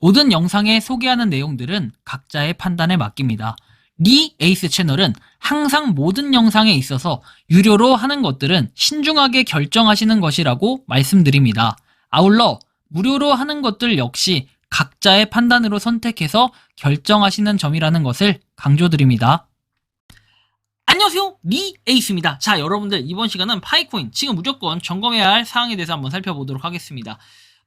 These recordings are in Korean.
모든 영상에 소개하는 내용들은 각자의 판단에 맡깁니다. 리 에이스 채널은 항상 모든 영상에 있어서 유료로 하는 것들은 신중하게 결정하시는 것이라고 말씀드립니다. 아울러 무료로 하는 것들 역시 각자의 판단으로 선택해서 결정하시는 점이라는 것을 강조드립니다. 안녕하세요, 리 에이스입니다. 자, 여러분들 이번 시간은 파이코인 지금 무조건 점검해야 할 사항에 대해서 한번 살펴보도록 하겠습니다.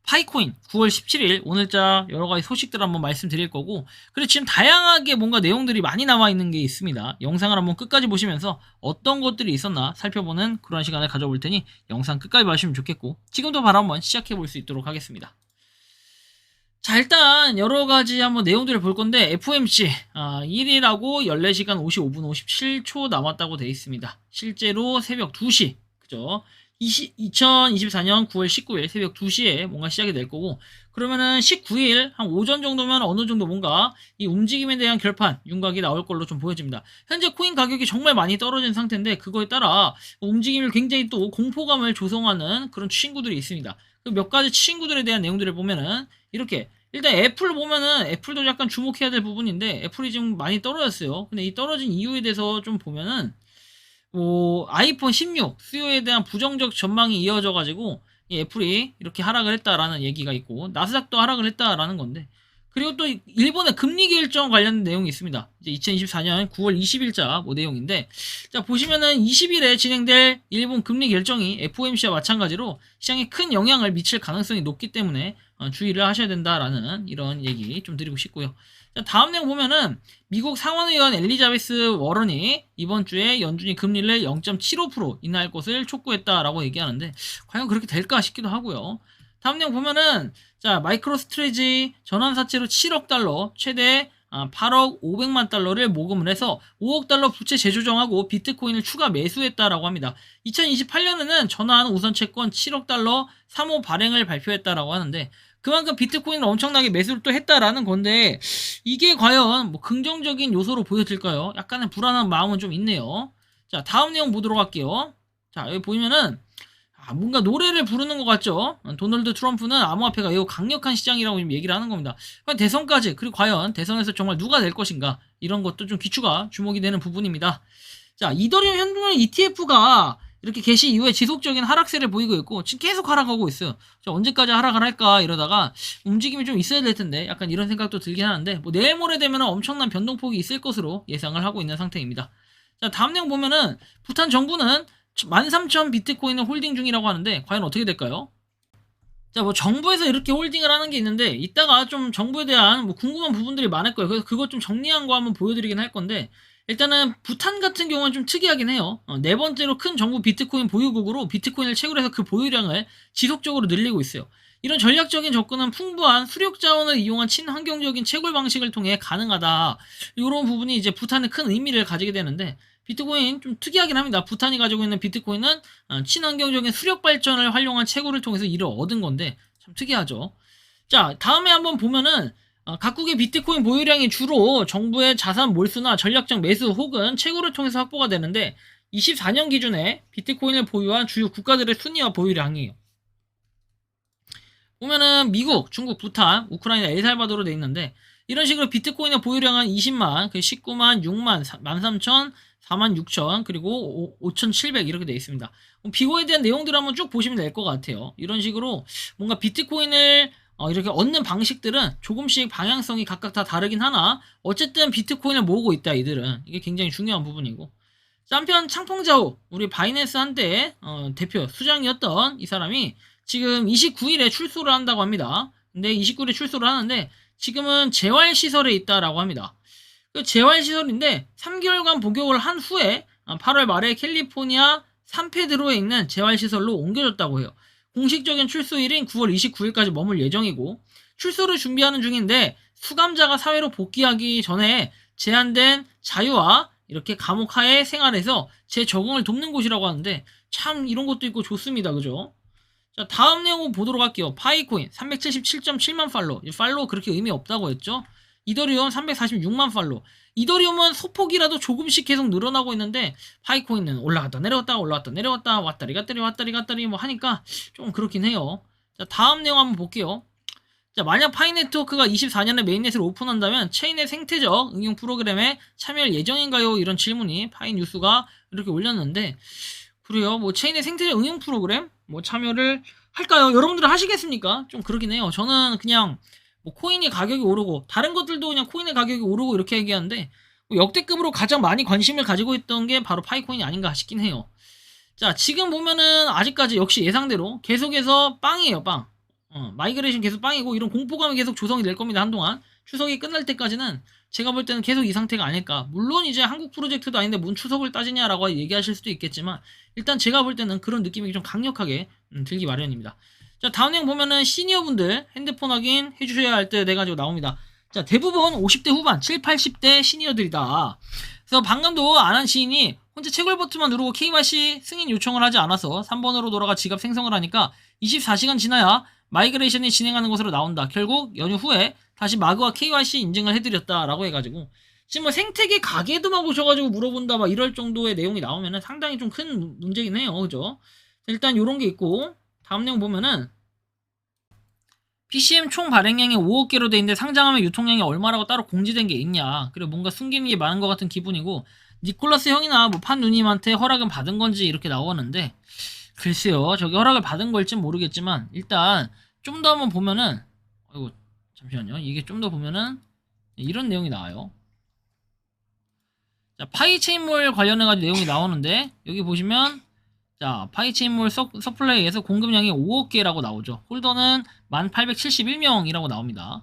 파이코인 9월 17일 오늘자 여러가지 소식들 한번 말씀드릴 거고, 그리고 지금 다양하게 뭔가 내용들이 많이 나와 있는 게 있습니다. 영상을 한번 끝까지 보시면서 어떤 것들이 있었나 살펴보는 그런 시간을 가져볼 테니 영상 끝까지 봐주시면 좋겠고, 지금도 바로 한번 시작해 볼 수 있도록 하겠습니다. 자, 일단 여러가지 한번 내용들을 볼 건데, FOMC 1일하고 14시간 55분 57초 남았다고 되어 있습니다. 실제로 새벽 2시, 그죠? 2024년 9월 19일 새벽 2시에 뭔가 시작이 될 거고, 그러면은 19일 한 오전 정도면 어느 정도 뭔가 이 움직임에 대한 결판, 윤곽이 나올 걸로 좀 보여집니다. 현재 코인 가격이 정말 많이 떨어진 상태인데, 그거에 따라 움직임을 굉장히 또 공포감을 조성하는 그런 친구들이 있습니다. 그 몇 가지 친구들에 대한 내용들을 보면은 이렇게, 일단 애플 보면은 애플도 약간 주목해야 될 부분인데, 애플이 지금 많이 떨어졌어요. 근데 이 떨어진 이유에 대해서 좀 보면은 아이폰 16 수요에 대한 부정적 전망이 이어져가지고 이 애플이 이렇게 하락을 했다라는 얘기가 있고, 나스닥도 하락을 했다라는 건데, 그리고 또 일본의 금리 결정 관련된 내용이 있습니다. 이제 2024년 9월 20일자 내용인데, 자, 보시면은 20일에 진행될 일본 금리 결정이 FOMC와 마찬가지로 시장에 큰 영향을 미칠 가능성이 높기 때문에 주의를 하셔야 된다라는 이런 얘기 좀 드리고 싶고요. 자, 다음 내용 보면은 미국 상원의원 엘리자베스 워런이 이번 주에 연준이 금리를 0.75% 인하할 것을 촉구했다라고 얘기하는데, 과연 그렇게 될까 싶기도 하고요. 다음 내용 보면은, 자, 마이크로스트레지 전환사채로 7억 달러, 최대 8억 500만 달러를 모금을 해서 5억 달러 부채 재조정하고 비트코인을 추가 매수했다라고 합니다. 2028년에는 전환 우선채권 7억 달러 3호 발행을 발표했다라고 하는데, 그만큼 비트코인을 엄청나게 매수를 또 했다라는 건데, 이게 과연 긍정적인 요소로 보여질까요? 약간의 불안한 마음은 좀 있네요. 자, 다음 내용 보도록 할게요. 자, 여기 보이면은 뭔가 노래를 부르는 것 같죠? 도널드 트럼프는 암호화폐가 매우 강력한 시장이라고 지금 얘기를 하는 겁니다. 대선까지, 그리고 과연 대선에서 정말 누가 될 것인가, 이런 것도 좀 기추가 주목이 되는 부분입니다. 자, 이더리움 현존 ETF가 이렇게 개시 이후에 지속적인 하락세를 보이고 있고, 지금 계속 하락하고 있어요. 자, 언제까지 하락을 할까 이러다가 움직임이 좀 있어야 될 텐데, 약간 이런 생각도 들긴 하는데, 내일 모레 되면 엄청난 변동폭이 있을 것으로 예상을 하고 있는 상태입니다. 자, 다음 내용 보면은 부탄 정부는 13,000 비트코인을 홀딩 중이라고 하는데, 과연 어떻게 될까요? 자, 정부에서 이렇게 홀딩을 하는 게 있는데, 이따가 좀 정부에 대한 궁금한 부분들이 많을 거예요. 그래서 그거 좀 정리한 거 한번 보여드리긴 할 건데, 일단은 부탄 같은 경우는 좀 특이하긴 해요. 네 번째로 큰 정부 비트코인 보유국으로 비트코인을 채굴 해서 그 보유량을 지속적으로 늘리고 있어요. 이런 전략적인 접근은 풍부한 수력 자원을 이용한 친환경적인 채굴 방식을 통해 가능하다. 이런 부분이 이제 부탄의 큰 의미를 가지게 되는데, 비트코인 좀 특이하긴 합니다. 부탄이 가지고 있는 비트코인은 친환경적인 수력 발전을 활용한 채굴을 통해서 이를 얻은 건데, 참 특이하죠. 자, 다음에 한번 보면은 각국의 비트코인 보유량이 주로 정부의 자산 몰수나 전략적 매수 혹은 채굴을 통해서 확보가 되는데, 24년 기준에 비트코인을 보유한 주요 국가들의 순위와 보유량이에요. 보면은 미국, 중국, 부탄, 우크라이나, 엘살바도르로 돼 있는데, 이런 식으로 비트코인의 보유량은 20만, 19만, 6만, 13,000, 46,000, 그리고 5,700 이렇게 돼 있습니다. 비거에 대한 내용들을 한번 쭉 보시면 될 것 같아요. 이런 식으로 뭔가 비트코인을 이렇게 얻는 방식들은 조금씩 방향성이 각각 다 다르긴 하나, 어쨌든 비트코인을 모으고 있다, 이들은. 이게 굉장히 중요한 부분이고. 한편 창펑자오, 우리 바이낸스 한때 대표 수장이었던 이 사람이 지금 29일에 출소를 한다고 합니다. 근데 29일에 출소를 하는데, 지금은 재활시설에 있다라고 합니다. 그 재활시설인데 3개월간 복역을 한 후에 8월 말에 캘리포니아 산페드로에 있는 재활시설로 옮겨졌다고 해요. 공식적인 출소일인 9월 29일까지 머물 예정이고, 출소를 준비하는 중인데 수감자가 사회로 복귀하기 전에 제한된 자유와 이렇게 감옥 하에 생활해서 재적응을 돕는 곳이라고 하는데, 참 이런 것도 있고 좋습니다. 그죠? 자, 다음 내용 보도록 할게요. 파이코인 377.7만 팔로. 팔로 그렇게 의미 없다고 했죠? 이더리움 346만 팔로. 이더리움은 소폭이라도 조금씩 계속 늘어나고 있는데, 파이코인은 올라갔다 내려갔다 올라갔다 내려갔다 왔다리 갔다리 왔다리 갔다리 하니까 좀 그렇긴 해요. 자, 다음 내용 한번 볼게요. 자, 만약 파이 네트워크가 24년에 메인넷을 오픈한다면 체인의 생태적 응용 프로그램에 참여할 예정인가요? 이런 질문이 파이 뉴스가 이렇게 올렸는데, 그래요. 뭐 체인의 생태적 응용 프로그램 뭐 참여를 할까요? 여러분들은 하시겠습니까? 좀 그러긴 해요. 저는 그냥 뭐 코인의 가격이 오르고 다른 것들도 그냥 코인의 가격이 오르고 이렇게 얘기하는데, 뭐 역대급으로 가장 많이 관심을 가지고 있던 게 바로 파이코인이 아닌가 싶긴 해요. 자, 지금 보면은 아직까지 역시 예상대로 계속해서 빵이에요, 빵. 마이그레이션 계속 빵이고 이런 공포감이 계속 조성이 될 겁니다, 한동안. 추석이 끝날 때까지는 제가 볼 때는 계속 이 상태가 아닐까. 물론 이제 한국 프로젝트도 아닌데 뭔 추석을 따지냐라고 얘기하실 수도 있겠지만, 일단 제가 볼 때는 그런 느낌이 좀 강력하게 들기 마련입니다. 자, 다음 내용 보면은 시니어분들 핸드폰 확인 해주셔야 할 때 돼가지고 나옵니다. 자, 대부분 50대 후반, 7, 80대 시니어들이다. 그래서 방금도 아는 시인이 혼자 채굴 버튼만 누르고 KYC 승인 요청을 하지 않아서 3번으로 돌아가 지갑 생성을 하니까 24시간 지나야 마이그레이션이 진행하는 것으로 나온다. 결국 연휴 후에 다시 마그와 KYC 인증을 해드렸다라고 해가지고, 지금 뭐 생태계 가게도만 보셔가지고 물어본다 막 이럴 정도의 내용이 나오면은 상당히 좀 큰 문제긴 해요. 그죠? 일단 요런 게 있고, 다음 내용 보면은 PCM 총 발행량이 5억 개로 돼 있는데 상장하면 유통량이 얼마라고 따로 공지된 게 있냐. 그리고 뭔가 숨기는 게 많은 것 같은 기분이고, 니콜라스 형이나 뭐 판 누님한테 허락은 받은 건지 이렇게 나오는데, 글쎄요, 저기 허락을 받은 걸진 모르겠지만 일단 좀 더 한번 보면은, 아이고 잠시만요, 이게 좀 더 보면은 이런 내용이 나와요. 자, 파이체인몰 관련해가지고 내용이 나오는데, 여기 보시면 자, 파이체인몰 서플라이에서 공급량이 5억 개라고 나오죠. 홀더는 1871명이라고 나옵니다.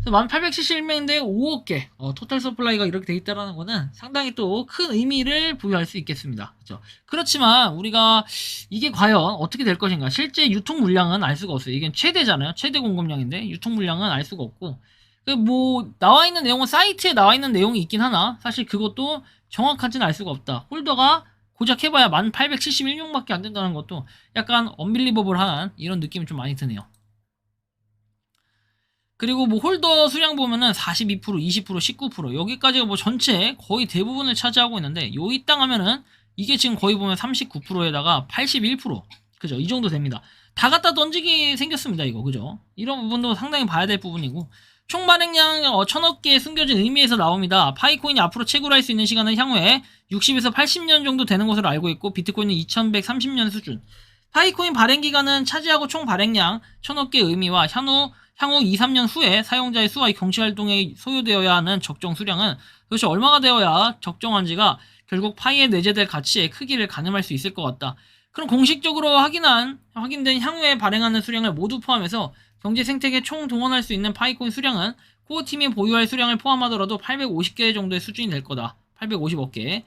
1871명인데 5억 개, 토탈 서플라이가 이렇게 돼 있다는 거는 상당히 또 큰 의미를 부여할 수 있겠습니다. 그렇죠? 그렇지만 우리가 이게 과연 어떻게 될 것인가, 실제 유통 물량은 알 수가 없어요. 이게 최대잖아요. 최대 공급량인데 유통 물량은 알 수가 없고, 뭐 나와 있는 내용은 사이트에 나와 있는 내용이 있긴 하나 사실 그것도 정확한지는 알 수가 없다. 홀더가 고작 해봐야 1871명밖에 안 된다는 것도 약간 언빌리버블한 이런 느낌이 좀 많이 드네요. 그리고 뭐 홀더 수량 보면은 42%, 20%, 19% 여기까지가 뭐 전체 거의 대부분을 차지하고 있는데, 요 이 땅 하면은 이게 지금 거의 보면 39%에다가 81%, 그죠? 이 정도 됩니다. 다 갖다 던지기 생겼습니다, 이거. 그죠? 이런 부분도 상당히 봐야 될 부분이고, 총 발행량 1000억 개의 숨겨진 의미에서 나옵니다. 파이코인이 앞으로 채굴할 수 있는 시간은 향후에 60에서 80년 정도 되는 것으로 알고 있고, 비트코인은 2130년 수준. 파이코인 발행 기간은 차지하고 총 발행량 1000억 개의 의미와 향후 2, 3년 후에 사용자의 수와 경제활동에 소요되어야 하는 적정 수량은 도대체 얼마가 되어야 적정한지가 결국 파이에 내재될 가치의 크기를 가늠할 수 있을 것 같다. 그럼 공식적으로 확인된 향후에 발행하는 수량을 모두 포함해서 경제 생태계 총 동원할 수 있는 파이코인 수량은 코어팀이 보유할 수량을 포함하더라도 850개 정도의 수준이 될 거다. 850억 개.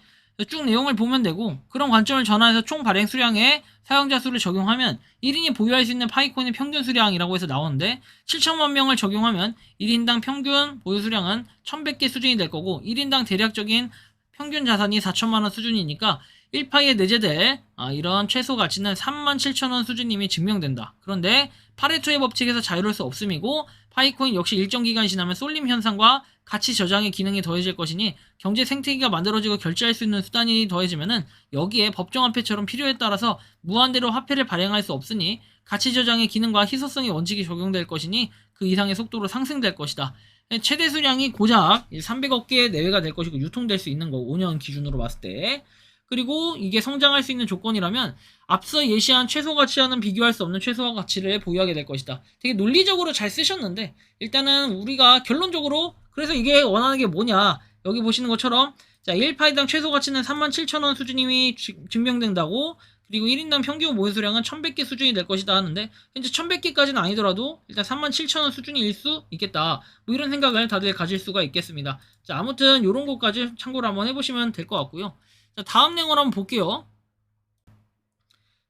쭉 내용을 보면 되고, 그런 관점을 전환해서 총 발행 수량에 사용자 수를 적용하면 1인이 보유할 수 있는 파이코인의 평균 수량이라고 해서 나오는데, 7천만 명을 적용하면 1인당 평균 보유 수량은 1100개 수준이 될 거고, 1인당 대략적인 평균 자산이 4천만원 수준이니까 1파이에 내재될 이런 최소 가치는 37,000원 수준임이 증명된다. 그런데 파레토의 법칙에서 자유로울 수 없음이고, 파이코인 역시 일정 기간이 지나면 쏠림 현상과 가치 저장의 기능이 더해질 것이니 경제 생태계가 만들어지고 결제할 수 있는 수단이 더해지면은 여기에 법정화폐처럼 필요에 따라서 무한대로 화폐를 발행할 수 없으니 가치 저장의 기능과 희소성의 원칙이 적용될 것이니 그 이상의 속도로 상승될 것이다. 최대 수량이 고작 300억 개 내외가 될 것이고, 유통될 수 있는 거 5년 기준으로 봤을 때. 그리고 이게 성장할 수 있는 조건이라면 앞서 예시한 최소 가치와는 비교할 수 없는 최소 가치를 보유하게 될 것이다. 되게 논리적으로 잘 쓰셨는데, 일단은 우리가 결론적으로 그래서 이게 원하는 게 뭐냐, 여기 보시는 것처럼 자, 1파이당 최소 가치는 37,000원 수준임이 증명된다고, 그리고 1인당 평균 모유 수량은 1100개 수준이 될 것이다 하는데, 현재 1100개까지는 아니더라도 일단 37,000원 수준일 수 있겠다, 뭐 이런 생각을 다들 가질 수가 있겠습니다. 자, 아무튼 요런 것까지 참고를 한번 해보시면 될 것 같고요. 자, 다음 내용을 한번 볼게요.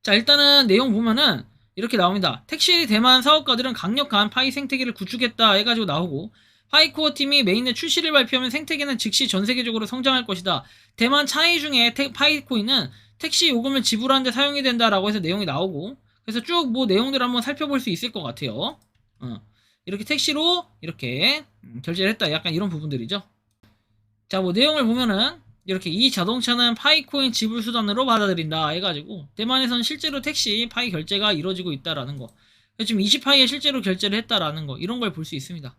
자, 일단은 내용 보면은 이렇게 나옵니다. 택시 대만 사업가들은 강력한 파이 생태계를 구축했다 해가지고 나오고, 파이코어 팀이 메인넷 출시를 발표하면 생태계는 즉시 전세계적으로 성장할 것이다. 대만 차이 중에 파이코인은 택시 요금을 지불하는 데 사용이 된다라고 해서 내용이 나오고, 그래서 쭉 뭐 내용들을 한번 살펴볼 수 있을 것 같아요. 이렇게 택시로 이렇게 결제를 했다, 약간 이런 부분들이죠. 자, 뭐 내용을 보면은 이렇게 이 자동차는 파이코인 지불 수단으로 받아들인다 해가지고 대만에서는 실제로 택시 파이 결제가 이루어지고 있다라는 거. 지금 20파이에 실제로 결제를 했다라는 거, 이런 걸 볼 수 있습니다.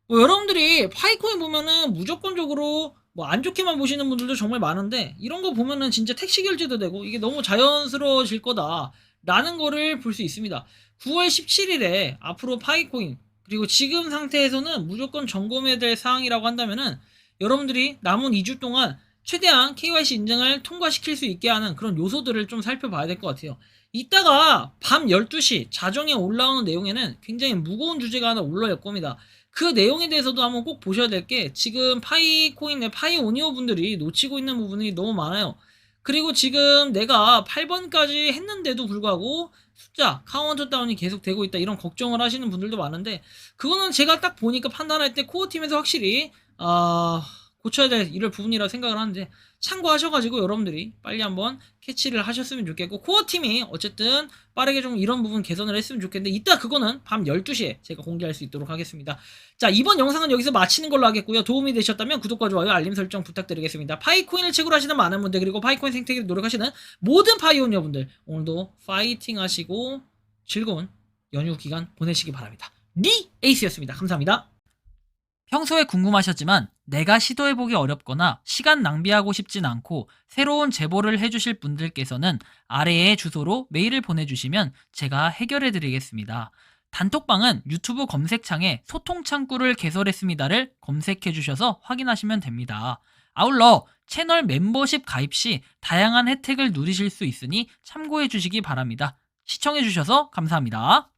뭐 여러분들이 파이코인 보면은 무조건적으로 뭐 안 좋게만 보시는 분들도 정말 많은데, 이런 거 보면은 진짜 택시 결제도 되고 이게 너무 자연스러워질 거다라는 거를 볼 수 있습니다. 9월 17일에 앞으로 파이코인, 그리고 지금 상태에서는 무조건 점검해야 될 사항이라고 한다면은, 여러분들이 남은 2주 동안 최대한 KYC 인증을 통과시킬 수 있게 하는 그런 요소들을 좀 살펴봐야 될 것 같아요. 이따가 밤 12시 자정에 올라오는 내용에는 굉장히 무거운 주제가 하나 올라올 겁니다. 그 내용에 대해서도 한번 꼭 보셔야 될 게, 지금 파이코인의 파이오니어 분들이 놓치고 있는 부분이 너무 많아요. 그리고 지금 내가 8번까지 했는데도 불구하고 숫자 카운트 다운이 계속 되고 있다, 이런 걱정을 하시는 분들도 많은데, 그거는 제가 딱 보니까 판단할 때 코어팀에서 확실히 고쳐야 될 이럴 부분이라 생각을 하는데, 참고하셔가지고 여러분들이 빨리 한번 캐치를 하셨으면 좋겠고, 코어팀이 어쨌든 빠르게 좀 이런 부분 개선을 했으면 좋겠는데, 이따 그거는 밤 12시에 제가 공개할 수 있도록 하겠습니다. 자, 이번 영상은 여기서 마치는 걸로 하겠고요. 도움이 되셨다면 구독과 좋아요, 알림 설정 부탁드리겠습니다. 파이코인을 채굴 하시는 많은 분들, 그리고 파이코인 생태계를 노력하시는 모든 파이오니어 분들, 오늘도 파이팅 하시고 즐거운 연휴 기간 보내시기 바랍니다. 리 에이스였습니다. 감사합니다. 평소에 궁금하셨지만 내가 시도해보기 어렵거나 시간 낭비하고 싶진 않고 새로운 제보를 해주실 분들께서는 아래의 주소로 메일을 보내주시면 제가 해결해드리겠습니다. 단톡방은 유튜브 검색창에 소통창구를 개설했습니다를 검색해주셔서 확인하시면 됩니다. 아울러 채널 멤버십 가입 시 다양한 혜택을 누리실 수 있으니 참고해주시기 바랍니다. 시청해주셔서 감사합니다.